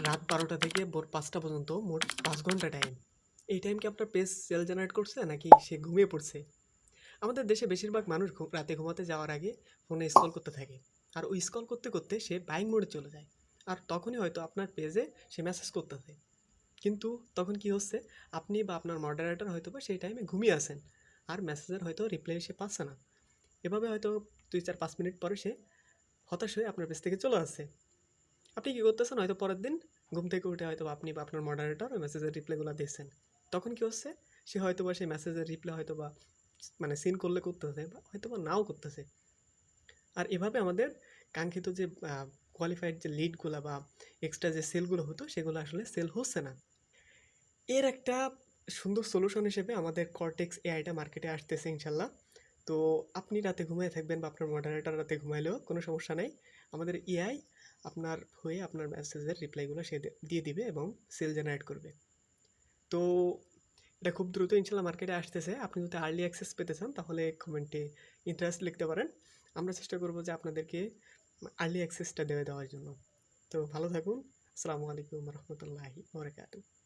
রাত ১২টা থেকে ভোর ৫টা পর্যন্ত মোট ৫ ঘন্টা টাইম। এই টাইম কি আপনার পেজ সেল জেনারেট করছে নাকি সে ঘুমিয়ে পড়ছে? আমাদের দেশে বেশিরভাগ মানুষ রাতে ঘুমাতে যাওয়ার আগে ফোনে স্ক্রল করতে থাকে। আর ওই স্ক্রল করতে করতে সে বাইং মোডে চলে যায়। আর তখনই হয়তো আপনার পেজে সে মেসেজ করতেছে। কিন্তু তখন কি হচ্ছে, আপনি বা আপনার মডারেটর হয়তো বা সেই টাইমে ঘুমিয়ে আছেন। আর মেসেজের হয়তো রিপ্লাই সে পাচ্ছে না। এভাবে হয়তো ২-৪-৫ মিনিট পরে সে হতাশ হয়ে আপনার পেজ থেকে চলে আসছে। আপনি কি করতেছেন, হয়তো পরের দিন ঘুম থেকে উঠে হয়তো আপনি বা আপনার মডারেটর ওই মেসেজের রিপ্লাইগুলো দিচ্ছেন। তখন কি হচ্ছে, সে হয়তো বা সেই মেসেজের রিপ্লাই হয়তো বা মানে সিন করলে করতেছে বা হয়তো বা নাও করতেছে। আর এভাবে আমাদের কাঙ্ক্ষিত যে কোয়ালিফাইড যে লিডগুলো বা এক্সট্রা যে সেলগুলো হতো সেগুলো আসলে সেল হচ্ছে না। এর একটা সুন্দর সলিউশন হিসেবে আমাদের কর্টেক্স এআইটা মার্কেটে আসতেছে ইনশাল্লাহ। তো আপনি রাতে ঘুমিয়ে থাকবেন বা আপনার মডারেটর রাতে ঘুমাইলেও কোনো সমস্যা নেই। আমাদের এআই আপনার হয়ে আপনার মেসেজের রিপ্লাইগুলো সে দিয়ে দিবে এবং সেল জেনারেট করবে। তো এটা খুব দ্রুত ইনশাল্লাহ মার্কেটে আসতেছে। আপনি যদি আর্লি অ্যাক্সেস পেতে চান তাহলে কমেন্টে ইন্টারেস্ট লিখতে পারেন। আমরা চেষ্টা করব যে আপনাদেরকে আর্লি অ্যাক্সেসটা দেওয়ার জন্য। তো ভালো থাকুন। আসসালামু আলাইকুম রহমতুল্লাহি ওয়া বারাকাতুহু।